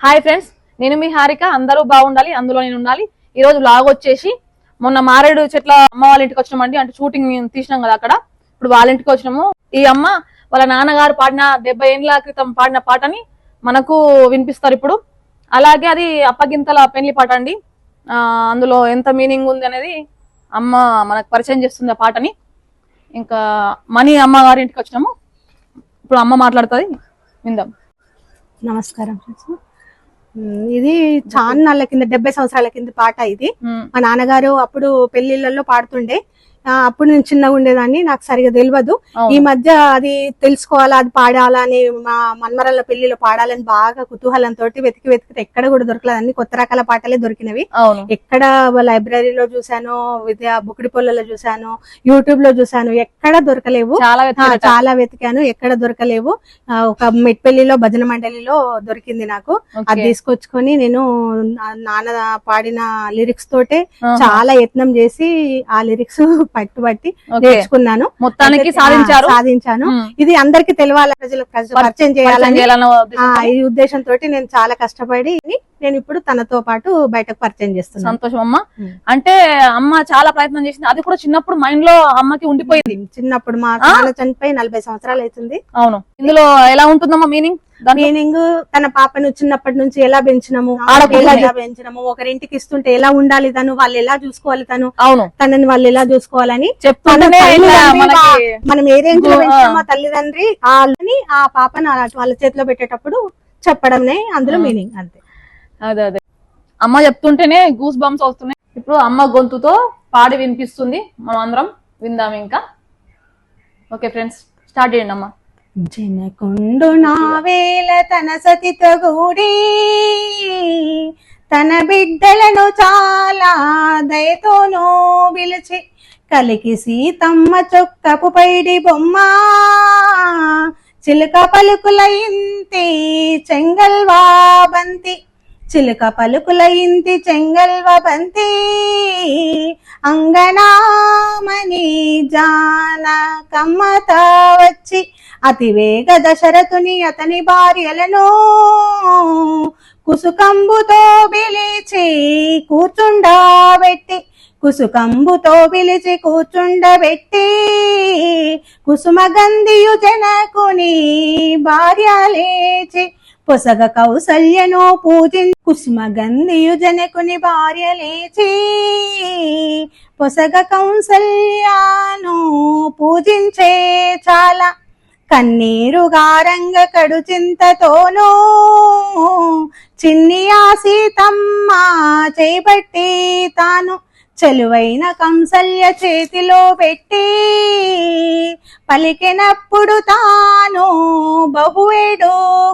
Hi friends, నేను మీ హారిక. అందరూ బాగుండాలి, అందులో నేను ఉండాలి. ఈ రోజు లాగ్ వచ్చేసి మొన్న మారేడు చెట్ల అమ్మ వాళ్ళ ఇంటికి వచ్చినామండి. అంటే షూటింగ్ తీసినాం కదా అక్కడ. ఇప్పుడు వాళ్ళ ఇంటికి వచ్చినాము. ఈ అమ్మ వాళ్ళ నాన్నగారు పాడిన 70 ఏళ్ల క్రితం పాడిన పాటని మనకు వినిపిస్తారు ఇప్పుడు. అలాగే అది అప్పగింతల పెళ్లి పాట అండి. అందులో ఎంత మీనింగ్ ఉంది అనేది అమ్మ మనకు పరిచయం చేస్తుంది ఆ పాటని. ఇంకా మనీ అమ్మగారి ఇంటికి వచ్చినాము. ఇప్పుడు అమ్మ మాట్లాడుతుంది, విందాం. నమస్కారం. ఇది చాలా నాళ్ళ కింద 70 సంవత్సరాల కింద పాట ఇది. మా నాన్నగారు అప్పుడు పెళ్లిళ్లలో పాడుతుండే. అప్పుడు నేను చిన్నగా ఉండేదాన్ని, నాకు సరిగా తెలియదు. ఈ మధ్య అది తెలుసుకోవాలా, అది పాడాలా అని మా మన్మరాల పెళ్లిలో పాడాలని బాగా కుతూహలంతో వెతికితే ఎక్కడ కూడా దొరకలేదు. అన్ని కొత్త రకాల పాటలే దొరికినవి. ఎక్కడ లైబ్రరీలో చూసాను, బుక్కిడి పొల్లలో చూసాను, యూట్యూబ్ లో చూసాను, ఎక్కడ దొరకలేవు. చాలా వెతికాను, ఎక్కడ దొరకలేవు. ఒక మెట్పల్లిలో భజన మండలిలో దొరికింది నాకు. అది తీసుకొచ్చుకొని నేను నాన్న పాడిన లిరిక్స్ తోటే చాలా యత్నం చేసి ఆ లిరిక్స్ పట్టుబట్టి నేర్చుకున్నాను. మొత్తానికి సాధించాను. ఇది అందరికి తెలవాలి, ప్రజలకు పరిచయం చేయాలని ఈ ఉద్దేశంతో నేను చాలా కష్టపడి నేను ఇప్పుడు తనతో పాటు బయటకు పరిచయం చేస్తున్నాను. సంతోషం అమ్మ. అంటే అమ్మ చాలా ప్రయత్నం చేసింది. అది కూడా చిన్నప్పుడు మైండ్ లో అమ్మకి ఉండిపోయింది. చిన్నప్పుడు మా నాన్న చనిపోయి 40 సంవత్సరాలు అవుతుంది. అవును. ఇందులో ఎలా ఉంటుందమ్మా మీనింగ్? తన పాపను చిన్నప్పటి నుంచి ఎలా పెంచినము, ఒకరింటికి ఇస్తుంటే ఎలా ఉండాలి తను, వాళ్ళు ఎలా చూసుకోవాలి తనని వాళ్ళు ఎలా చూసుకోవాలని చెప్తుంటే మనం ఏ రేంజ్ లో పెంచినామో తల్లిదండ్రి ఆ పాపను వాళ్ళ చేతిలో పెట్టేటప్పుడు చెప్పడమే అందులో మీనింగ్. అంతే. అదే అమ్మ చెప్తుంటేనే గూస్ బంప్స్ వస్తున్నాయి. ఇప్పుడు అమ్మ గొంతుతో పాడి వినిపిస్తుంది, మనం అందరం విందాం. ఇంకా ఓకే ఫ్రెండ్స్, స్టార్ట్ చేయండి అమ్మ. జనకొండు నావేల తన సతితో గూడి తన బిడ్డలను చాలా దయతోనూ పిలిచి కలికి సీతమ్మ చొక్కపు పైడి బొమ్మ చిలుక పలుకుల ఇంతి చెంగల్వా బంతి, చిలుక పలుకుల ఇంతి చెంగల్వ బంతి అంగనామని జానకమ్మత వచ్చి అతివేగ దశరథుని అతని భార్యలను కుసుకంబుతో పిలిచి కూర్చుండబెట్టి కుసుమగంధియు జనకుని భార్య లేచి పొసగ కౌసల్యను కుసుమగంధియు జనకుని భార్య లేచి పొసగ కౌసల్యను పూజించే చాలా కన్నీరుగారంగ కడు చింతతోనూ చిన్ని ఆ సీతమ్మ చేపట్టి తాను చెలువైన కంసల్య చేతిలో పెట్టి పలికినప్పుడు తాను బహువేడు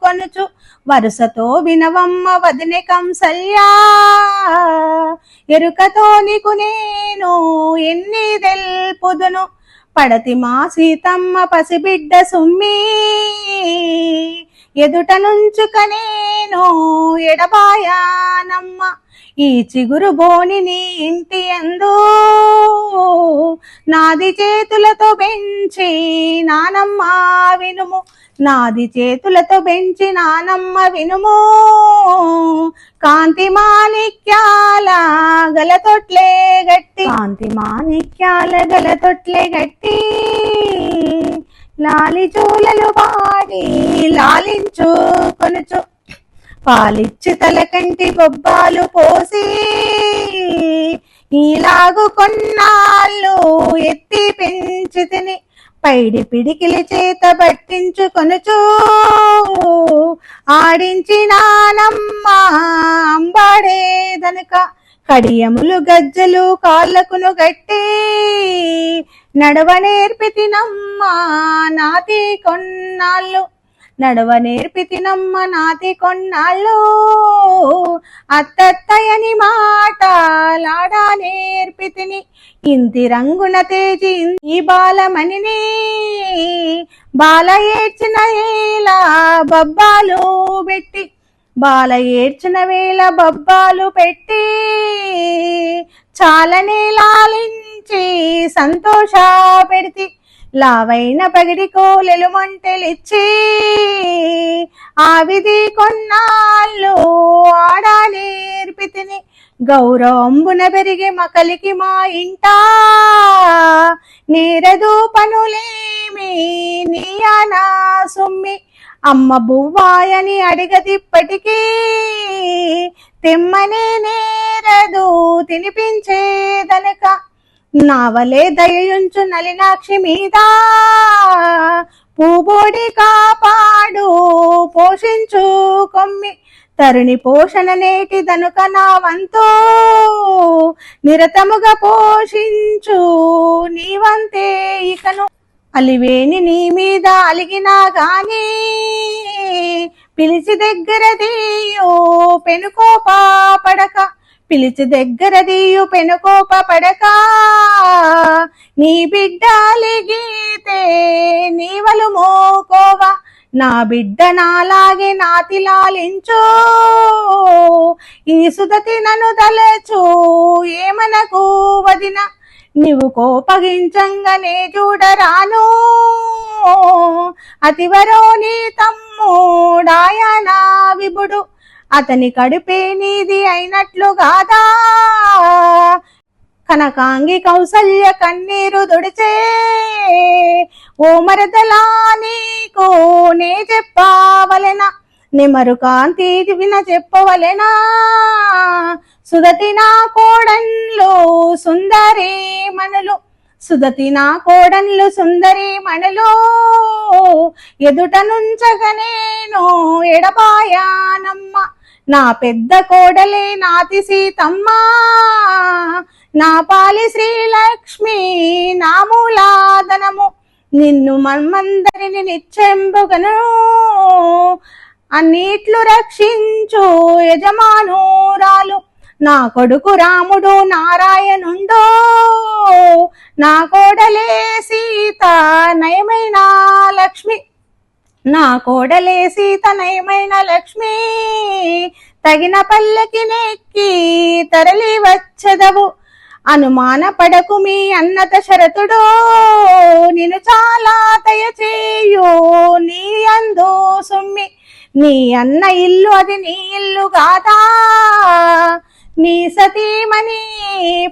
కొనుచు వరుసతో వినవమ్మ వదినె కంసల్య, ఎరుకతో నీకు నేను ఎన్ని తెల్పుదును పడతి మా సీతమ్మ పసిబిడ్డ సుమ్మి ఎదుట నుంచుక నేను ఎడబాయానమ్మ ఈ చిగురు బోని నీ ఇంటి యందు నాది చేతులతో పెంచి నానమ్మ వినుము, నాది చేతులతో పెంచి నానమ్మ వినుము కాంతి మాణిక్యాల గలతొట్లే గట్టి, కాంతి మాణిక్యాల గలతొట్లే గట్టి లాలి జోలలు పాడి లాలించు కొనుచు పాలిచ్చి తలకంటి బొబ్బాలు పోసి ఈలాగు కొన్నాళ్ళు ఎత్తి పెంచి తిని పైడి పిడికిలి చేత పట్టించుకొనుచు ఆడించి నానమ్మ అంబాడేదనక కడియములు గజ్జలు కాళ్ళకును గట్టి నడవ నేర్పితినమ్మ నాతి కొన్నాళ్ళు, నడవ నేర్పితినమ్మ నాతి కొన్నాళ్ళు అత్తత్తయని మాటలాడా నేర్పితిని ఇంతి రంగున తేజి ఈ బాలమణిని బాల ఏడ్చిన ఏలా బబ్బాలు పెట్టి, బాల ఏడ్చిన వేళ బబ్బాలు పెట్టి చాలనే లాలించి సంతోష పెడితి లావైన పగిడి కోలెలు మంటలిచ్చి ఆవిది కొన్నాళ్ళు గౌరవంబున పెరిగి మకలికి మా ఇంట నేరదు పనులేమి నీయనా సుమ్మి అమ్మ బువ్వాయని అడిగదిప్పటికీ తెమ్మనే నేరదు తినిపించేదనక నావలే దయయుంచు నలినాక్షి మీద పూబోడి కాపాడు పోషించు కొమ్మి తరుణి పోషణ నేటి దనుక నా వంతు నిరతముగా పోషించు నీవంతే ఇకను అలివేని నీ మీద అలిగినా గాని పిలిచి దగ్గర దీయు పెనుకోప పడక పిలిచి దగ్గర దీయు పెనుకోప పడక నీ బిడ్డ అలిగితే నీవలు మోకోవా నా బిడ్డ నాలాగే నాతి లాలించు ఈ సుదతి నన్ను దలచు ఏమనకు వదిన నీవు కోపగించంగానే చూడరాను అతివరో నీ తమ్ముడాయనా విభుడు అతని కడుపే నీది అయినట్లు గాదా కనకాంగి కౌసల్య కన్నీరు దుడిచే ఓ మరదలా నీకు నే చెప్పవలెనా నిమరు కాంతి విన చెప్పవలెనా సుదతి నా కోడన్లు సుందరి మణులు సుదతి నా కోడన్లు సుందరి మణులు ఎదుట నుంచగ నేను ఎడబాయానమ్మ నా పెద్ద కోడలే నాతి సీతమ్మ నా పాలి శ్రీలక్ష్మి నా మూలాదనము నిన్ను మన్మందరిని నిచ్చెంబుగను అన్నిట్లు రక్షించు యజమానురాలు నా కొడుకు రాముడు నారాయణుండో నా కోడలే సీత నయమైన లక్ష్మి నా కోడలే సీత నయమైన లక్ష్మి తగిన పల్లకి నెక్కి తరలి వచ్చదవు అనుమాన పడకు మీ అన్నత శరతుడు నిన్ను చాలా దయచేయు నీ అందు సుమ్మి నీ అన్న ఇల్లు అది నీ ఇల్లు గాదా నీ సతీమణి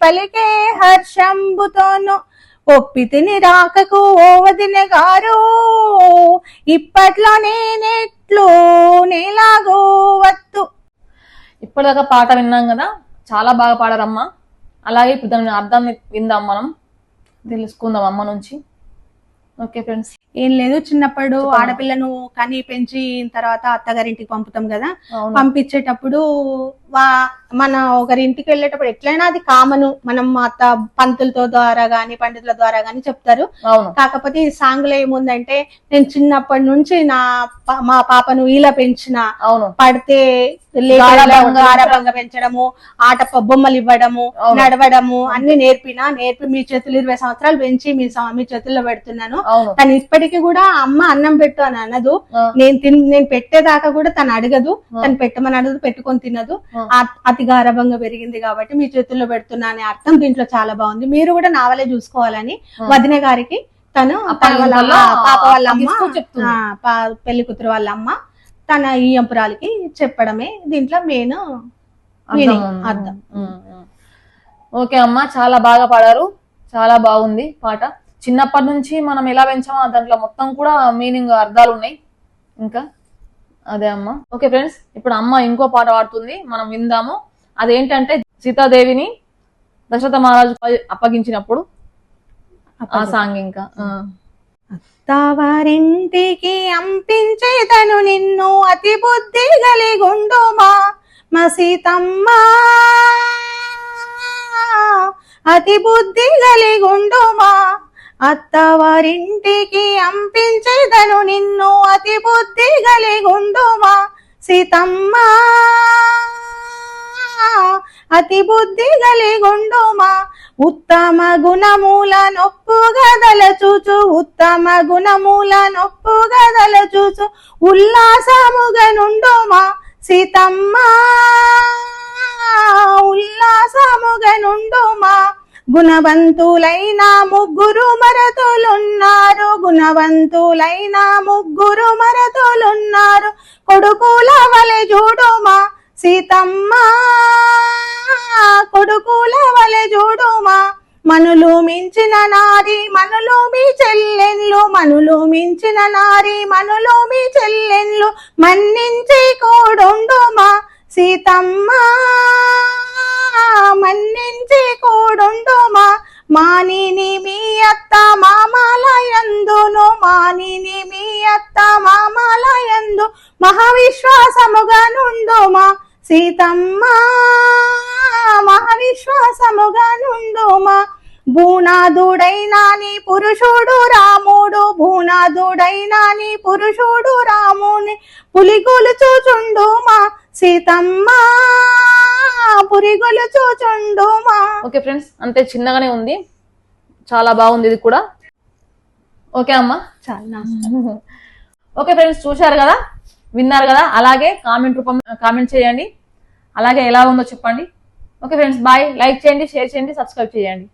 పలికే హర్షంబుతోను ఒప్పితిని రాకకు ఓ వదిన గారు ఇప్పట్లో నేనెట్లు నేలాగో వత్తు. ఇప్పటిదాకా పాట విన్నాం కదా, చాలా బాగా పాడారమ్మా. అలాగే ఇప్పుడు దాని అర్థాన్ని విందాం, మనం తెలుసుకుందాం అమ్మ నుంచి. ఓకే ఫ్రెండ్స్, ఏం లేదు, చిన్నప్పుడు ఆడపిల్లను కని పెంచి తర్వాత అత్తగారింటికి పంపుతాం కదా, పంపించేటప్పుడు మన ఒకరింటికి వెళ్ళేటప్పుడు ఎట్లయినా అది కామను, మనం అత్త పంతులతో ద్వారా గాని పండితుల ద్వారా గాని చెప్తారు. కాకపోతే ఈ సాంగ్ లో ఏముందంటే, నేను చిన్నప్పటి నుంచి మా పాపను ఇలా పెంచిన, పడితే గారాబంగా పెంచడము, ఆట బొమ్మలు ఇవ్వడము, నడవడము అన్ని నేర్పి మీ చేతులు 20 సంవత్సరాలు పెంచి మీ చేతుల్లో పెడుతున్నాను. తను ఇప్పటికీ కూడా అమ్మ అన్నం పెట్టు అని అనదు, నేను పెట్టేదాకా కూడా తను అడగదు, తను పెట్టమని అడగదు, పెట్టుకొని తినదు. అతి గారాబంగా పెరిగింది కాబట్టి మీ చేతుల్లో పెడుతున్నా అనే అర్థం దీంట్లో చాలా బాగుంది. మీరు కూడా నావలే చూసుకోవాలని వదిన గారికి తను పాప వాళ్ళ అమ్మ, పెళ్లి కూతురు వాళ్ళ అమ్మ తన ఈయంపురాలకి చెప్పడమే దీంట్లో మెయిన్ అర్థం. ఓకే అమ్మ, చాలా బాగా పాడారు, చాలా బాగుంది పాట. చిన్నప్పటి నుంచి మనం ఎలా పెంచామో దాంట్లో మొత్తం కూడా మీనింగ్ అర్థాలు ఉన్నాయి ఇంకా. అదే అమ్మ. ఓకే ఫ్రెండ్స్, ఇప్పుడు అమ్మ ఇంకో పాట పాడుతుంది, మనం విందాము. అదేంటంటే సీతాదేవిని దశరథ మహారాజు అప్పగించినప్పుడు ఆ సాంగ్. ఇంకా అత్తవారింటికి అంపించేదను నిన్ను అతి బుద్ధి గలిగుండుమా మా సీతమ్మ, అతి బుద్ధి గలిగుండుమా. అత్తవారింటికి అంపించేదను నిన్ను అతి బుద్ధి గలిగుండుమా సీతమ్మ, అతి బుద్ధి గలిగుండుమా. ఉత్తమ గుణమూల నొప్పు గదల చూచు, ఉత్తమ గుణమూల నొప్పు గదల చూచు ఉల్లాసముగా నుండుమా సీతమ్మ, ఉల్లాసముగా నుండుమా. గుణవంతులైన ముగ్గురు మరతులున్నారు, గుణవంతులైన ముగ్గురు మరతులున్నారు. కొడుకుల వలె చూడుమా సీతమ్మ, కొడుకుల వలె చూడుమా మనులు మించిన నారి మనులు మీ చెల్లెన్లు మనులు మించిన నారి మనులు మీ చెల్లెన్లు మన్నించి కూడుండుమా సీతమ్మ మన్నించి కూడుండుమా మానిని మీ అత్త మామలయందును మానిని మీ అత్త మామలయందు మహావిశ్వాసముగా నుండుమా సీతమ్మ మహావిశ్వాసముగా నుండుమా భూనాథుడైనా నీ పురుషుడు రాముడు భూనాథుడైనా నీ పురుషుడు రాముని పులిగొలు చూచుండుమా సీతమ్మ పురిగొలు చూచుండుమా. ఓకే ఫ్రెండ్స్, అంతే చిన్నగానే ఉంది, చాలా బాగుంది ఇది కూడా. ఓకే అమ్మా, చాలా. ఓకే ఫ్రెండ్స్, చూశారు కదా, విన్నారు కదా. అలాగే కామెంట్ చేయండి, అలాగే ఎలా ఉందో చెప్పండి. Okay friends, bye. లైక్ చేయండి, షేర్ చేయండి, సబ్స్క్రైబ్ చేయండి.